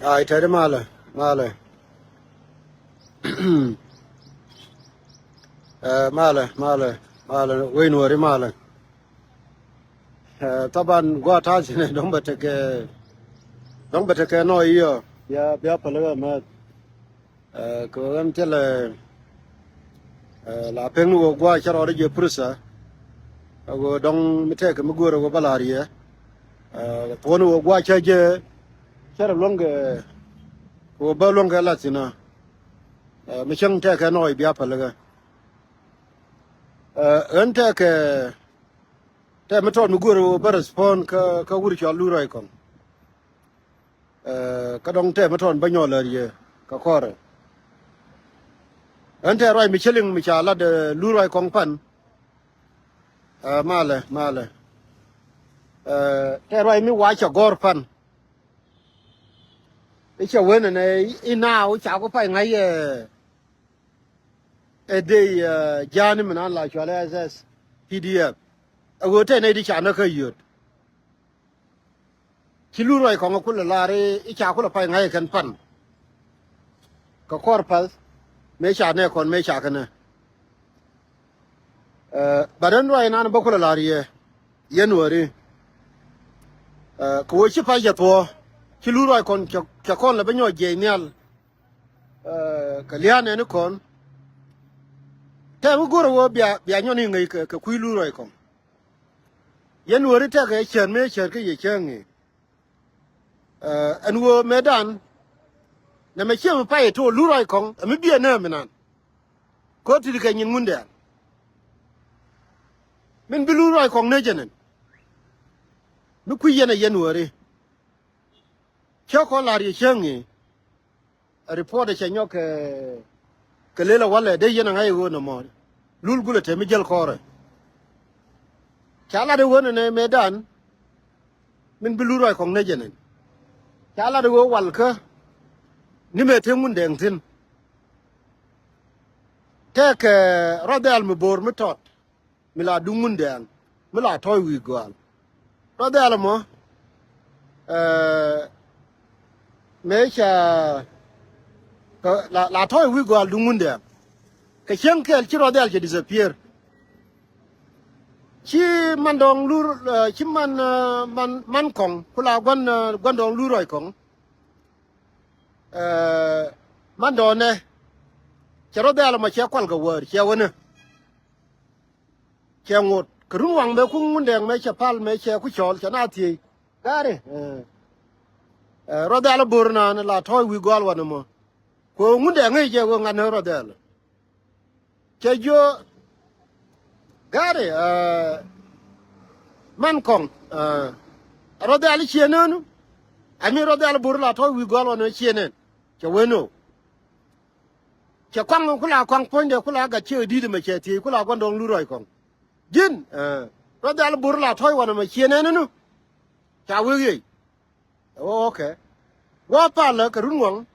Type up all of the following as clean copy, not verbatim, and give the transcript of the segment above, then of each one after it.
ai tere male male وين وري male طبعا قوات هذه دون بتك نوعية يا بيا ما كمان تلا la pengu go gwa charo de prusa go dong mite ke mugoro go balaria ponu go gwa chaje charo longe go ba longe latina mi chang te ke noi bia palaga ente ke te meton mugoro ba respond ka wuri cha lu rai kon ka dong te meton ba nyola ye ka kore ente roi mi cheling mi cha la de lu rai kong pan male te roi mi wa cha gor pan I cha wen ne ina o cha ko pa ngai de jani mana la cha la ss pdf go te ne di cha na ka yut ki lu roi kong ko la re I cha ko la pa ngai kan pan ka kor pas me cha ne kon me cha kana badan roi nan ba ko la ri yen wori ko chi pa ya to ki lu roi kon ka kon la ba nyo je nyal ka liane ne kon te mu goro wo bia nyo ni ngai ka ku lu roi kon yen wori te ka chen me chen ke ye chen ni an wo medan na me chem pa to lu roi kon mi bia na me nan ko ti ka nyin munde min bi lu roi kon ne jenen mi ku yena yen wori cho ko la ri chen ni report che nyok ke le la wala de yena ngai go no mo lul gule te mi jel kore chala de wona ne medan min bi lu roi kon ne jenen chala de go wal ka ni me te mun deng tin tek rodel mi bor mi tot mi la du mun deng mi la toy wi gal rodel mo me cha la toy wi gal du mun deng ke chen kel chi rodel che disappear chi man dong lu chi man kong kula gwan dong lu roi kong man do ne chero dala ma che kwal ga wor che wona che ngot krun wang be ku mun deng me che pal me che ku chol che na ti gare ro dala burna na la toy wi gol wana mo ko mun deng ngai che go ngan ro dala che jo gare man kong ro dala che nanu ami ro dala bur la toy wi gol wana che nen che weno che kwang kula kwang ponde kula ga che di de me che ti kula gwan dong lu roi kong jin ro dal bur la toy wana me che ne nu cha wi yi okay wa pa la ka run wang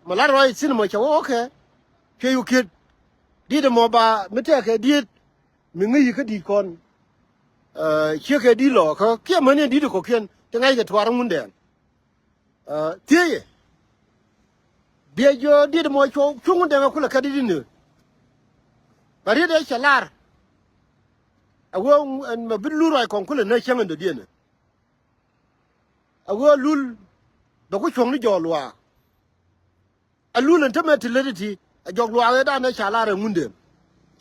ma la roi sin mo che okay che yu kid di de mo ba me te ke di mi ngi ka di kon che ke di lo ka ke me ne di de ko ken te ngai ga twar mun den tie bia jo di mo cho chung de ko la ka di ni bari de chalar awo ma bi lu roi kon ko le na chen ndo di ne awo lul do ko chong ni jo lwa a lul en tame ti le ti a jog lwa da na chalar ngunde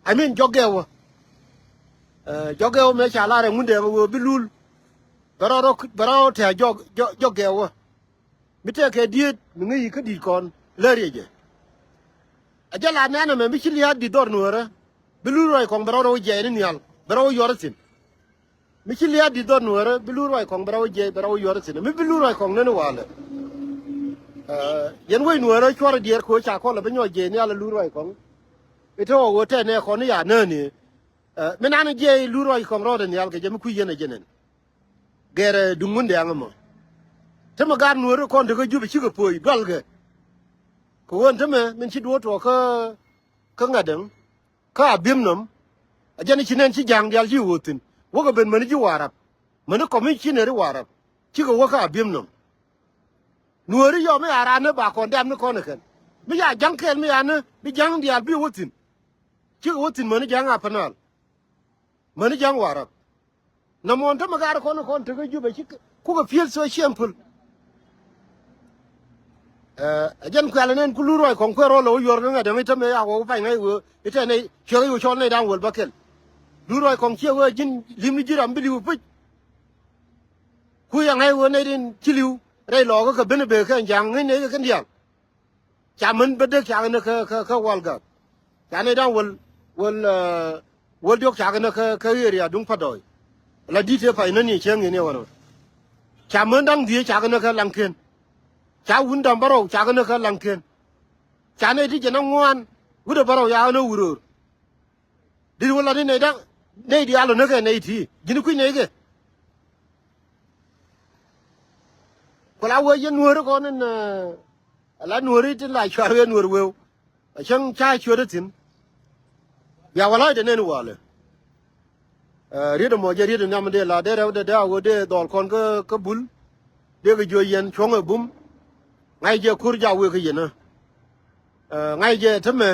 I mean jogewo me chalar ngunde wo bi lul baro te jogewo mi te ke di mi ngi ka di kon lereje ajala nana me michili hadi dor nuora biluru ay kong baro je ni nyal baro yorsin michili hadi dor nuora biluru ay kong baro je baro yorsin mi biluru ay kong nene wala yen way nuora chwara dier ko cha ko la banyo je ni ala luru ay kong ito wo te ne ko ni ya nani mi nana je luru ay kong roden yal ke jemi ku yene jenen gere dungunde angamo tema gar nuora ko de ko jubi ci ko poy dolge ko won teme min ci do to ka ngadem ka bim nom ajani ci nen ci jang yal ji wotin wo ko ben man ji warab man ko min ci ne ri warab ci ko wo ka bim nom nuori yo me arane ba kon dam ne kon ken mi ya jang ken mi ane mi jang dial bi wotin ci wotin man jang apanal man jang warap na mon ta magar kon te ga jube ci ku ga fiel so simple jan kwala nen ku luro kon ko ro lo yor nga de mi ta me ya wo fa ngai wo ite ne che yo chon ne dan wol bakel luro kon che wo jin lim ni jiram bi wu pu ku ya ngai wo ne din ci liu rai lo ga bene be kan jang ngai ne kan diang cha men be de cha ne ka wal ga cha ne dan wol yok cha ne ka area dung pa doi la di te fa ne ni chen ne wono cha men dang di cha ne ka lang ken cha wun dam baro cha ne ka lang ken cha ne di jana ngwan wu de baro ya no wuro di wala ni ne dang ne di alo ne ka ne ti gini ku ne ke ko la wo ye nuor ko nen la nuori tin la chwa we nuor we chang cha chwa de tin ya wala de ne wala ri de mo je ri de nam de la de da wo de dol kon ka bul de ga jo yen chong e bum ngai je kur ja we ka yen ngai je tame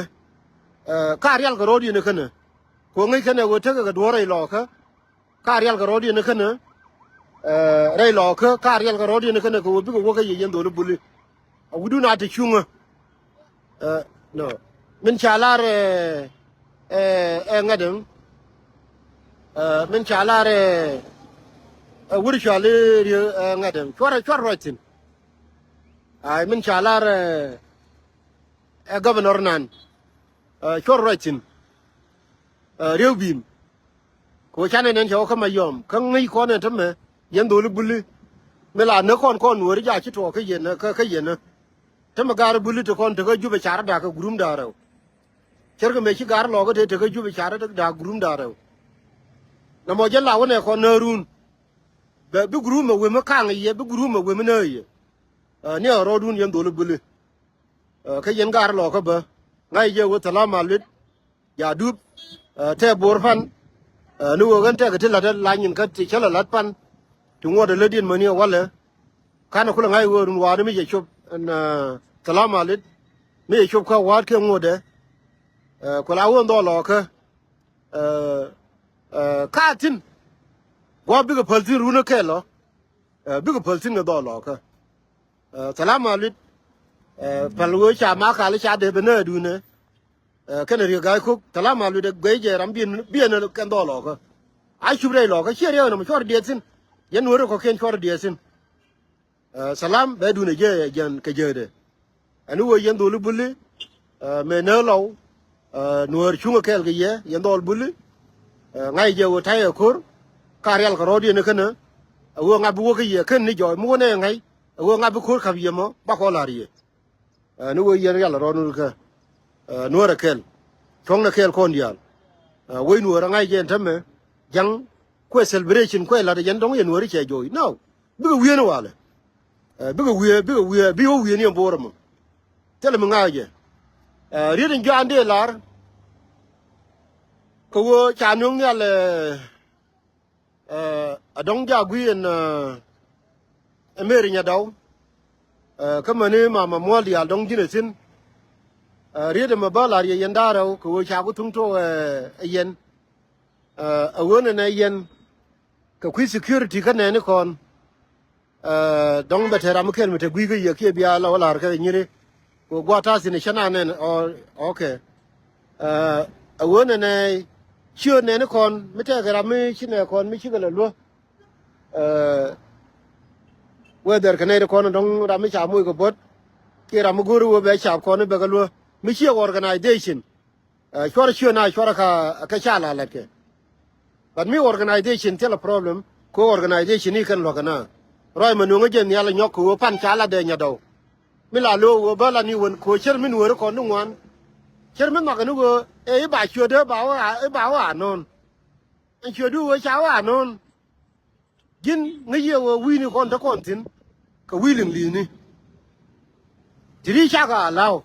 ka real ka rodi ne kana ko ngai kana wo ta ga do rai lo ka real ka rodi ne kana rai lo ka real ka rodi ne kana ko bi ko wo ka yen do le bul wudu na ta chunga no min chalare ngadem min chalare wuri chale ngadem chwar rotin ay min chalare governor nan chwar rotin rew bim ko chane nen chaw kama yom kan ngi ko ne tamme yen do lu bulli mela ne kon wori ja chi to ka yen ka yen ta magar bulli to kon to ga jube chara da ka gurum da raw cer ga me chi gar lo ga te ga jube chara da gurum da raw na mo jella wona ko na run be bi gurum we ma kan ye bi gurum we ma na ye ne ro dun yen do lu bulli ka yen gar lo ka ba ngai je wo salama lit ya dub te bor fan nu wo gan te ga te la nyin ka ti chala lat pan tu ngo de le din ma ne wala kana kula ngai wo run wa de mi je chop na salama lit mi chop ka wa ke ngo de ko la won do lo ka ka tin go bi ga paltin ru na ke lo bi ga paltin ga do lo ka salama lit palwo cha ma ka le cha de be na du ne kana ri ga ku salama lit de ge je ram bien na kan do lo ka ai chu re lo ka che re na mo chor de sin yen wo ko ken chor de sin salam be du ne je jan ke je de anu wo yen do lu bulli me na lo nuor chunga kel ge ye yen do bulli ngai je wo tai ko ka real ka rodi ne kana wo nga bu wo ge ye ken ni jo mo ne ngai wo nga bu ko ka ye mo ba ko la ri anu wo yen real ro nu ka nuor kel chong na kel kon dial wo nuor ngai je tamme jang ko celebration ko la de yen dong yen nuor che jo no bu ge wi ne wala bi wo wi ni mboro mo tele mo ngaje ri den jande lar ko wo cha nyong ya le adong ja gwi en emeri nya daw ka mane mama mo li al dong jine sin ri de ma ba la ri yen daro ko wo cha ku tung to yen a wo ne yen ka kwi security ka ne ni kon dong ba tera mukel mete gwi ga ye ke bia la wala ka nyire ko gwata sine chana ne okay awone ne chio ne ne kon mete ga rami chine kon mi chigala lo weather ka ne kon dong rami cha mu ko bot ke ram guru wo be cha kon be ga lo mi chi organization chora na chora ka cha la la ke but mi organization tell a problem ko organization ni kan lo kana roi mà nuông cái gì là nhóc của pan chả là để nhà đầu mình là lô bơ là nhiều của chơi mình nuôi nó còn đúng không chơi mình mặc cái nó ấy bà chưa đỡ báo à non anh chưa đưa cháu à non nhưng ngay giờ quy nó còn đó còn tin cái quy liền liền đi chỉ đi chắc à lao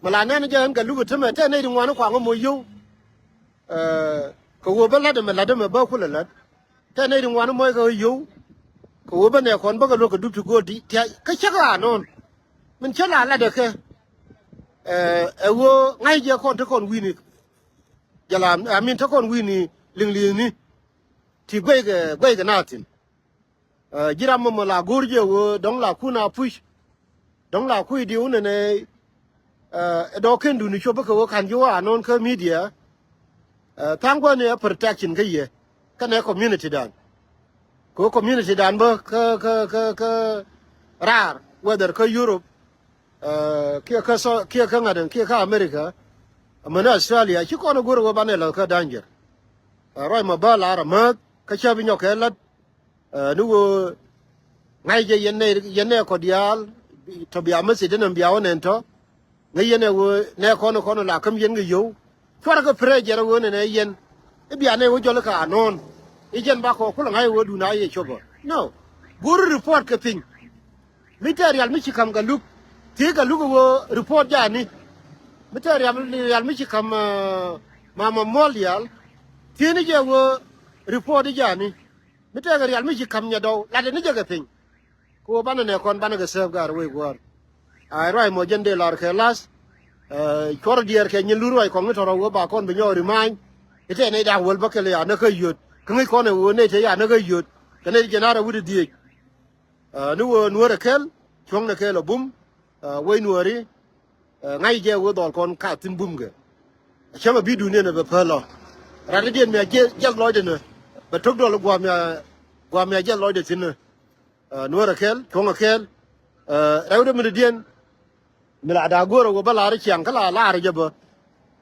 mà là nên giờ anh cái lúc cái mà thế này đúng không nó khoảng có mùi yêu cái bơ là đâm mà bơ khuôn là thế này đúng không nó mới cái yêu ko ba ne kon ba ga lo ka du go di ka chaka non mình chết là được kì wo ngay giờ con thằng con win giờ làm mình thằng con win liền ni thì quay cái nào tin chỉ làm mà là gối giờ wo đóng là khu nào push đóng là khu điều này đó khen đủ ni cho bác wo khán giả non cái media thang qua này protection cái gì cái này community dan ko community dan ba ka rar whether ka Europe kia ka ngadan kia ka America mana Australia chi ko no goro ba ne la ka danger roi ma ba la ra ma ka cha bi nyok lat nu wo ngai je yenne ko dial to bi amasi den bi awon ento ngai yenne wo ne ko no la kam yen ngi yo fara ka preje ra wo ne yen e bi ane wo jol ka anon ijen ba ko kula ngai wo du na ye chogo no guru report ka ping material mi ci kam ga luk ti ga luk wo report ja ni material mi ci kam mama molial ti ni je wo report ja ni material mi ci kam nya do la de ni je ga ping ko bana ne kon bana ga serve gar we gwar ai rai mo jende lar ke las kor dier ke nyi luroi ko ngi toro wo ba kon be nyori man ite ne da wol ba ke ya na ka yut ngi ko ne wo ne te ya na ga yut ke ne je na ra wudi die nu wo nuora kel chong na kel bum we nuori ngai je wo dol kon ka tin bum ge chama bi du ne be pelo ra de dien me je loy de ne be tok dol gwa me je loy de tin nuora kel chong kel ra de me dien mi la da goro wo bala ri chiang kala la ri je bo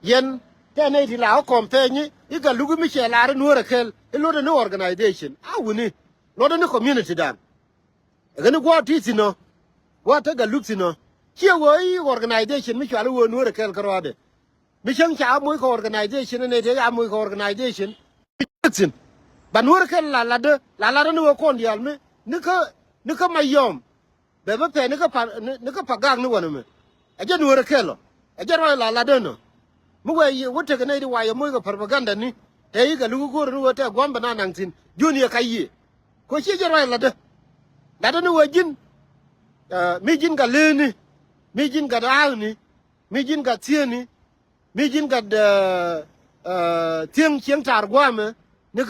yen te ne ti la ko compagnie i ga lugu mi che la ri nuora kel e lo de no organization awuni lo de no community dan gani gwa tisi no gwa ta ga luksi no che wo yi organization mi chwa wo nuora kel karode mi chang cha mo ko organization ne te ga mo ko organization tsin ba nuora kel la de no ko ndial me ni ka mayom be be pe ni ka pagang ni wona me aja nuora kel aja ro la de no mu we wote ga ne di wa yo mo ko propaganda ni te yi ga lugu go ro te gwamba na nang tin junior kayi ko che ro la de đã đến nuôi jin mi jin cả lên ni mi jin cả đào ni mi jin cả thiên ni mi jin cả thiên chiang char qua mà nó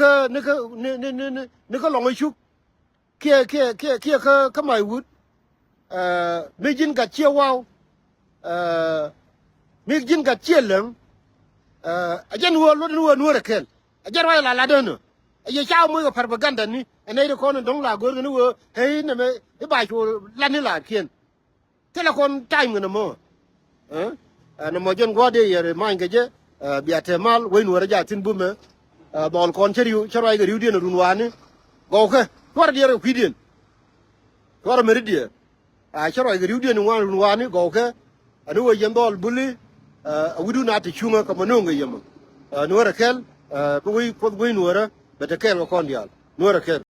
có lòng ấy chút kia cái mày vút mi jin cả chia wow mi jin cả chia lợn aja nuôi được khen aja rồi là đơn nữa aja sao mới có propaganda ni anh ấy con đóng là gối cái nó thấy này mấy cái bài cho lan đi là kiên thế là con trai người nào mà nó mà dân qua đây rồi mang cái chứ bịa thêm mal quay nuôi ra tin bùm mà bọn con chơi riu chơi cái riu điên ở ruộng này gò cái qua đây rồi phi điên qua mấy điên chơi cái riu điên ở ruộng này gò cái anh nuôi dân đó bully we do not chung cái mà nông cái gì mà nuôi ra kel quay nuôi ra bete kel con dia nuôi ra kel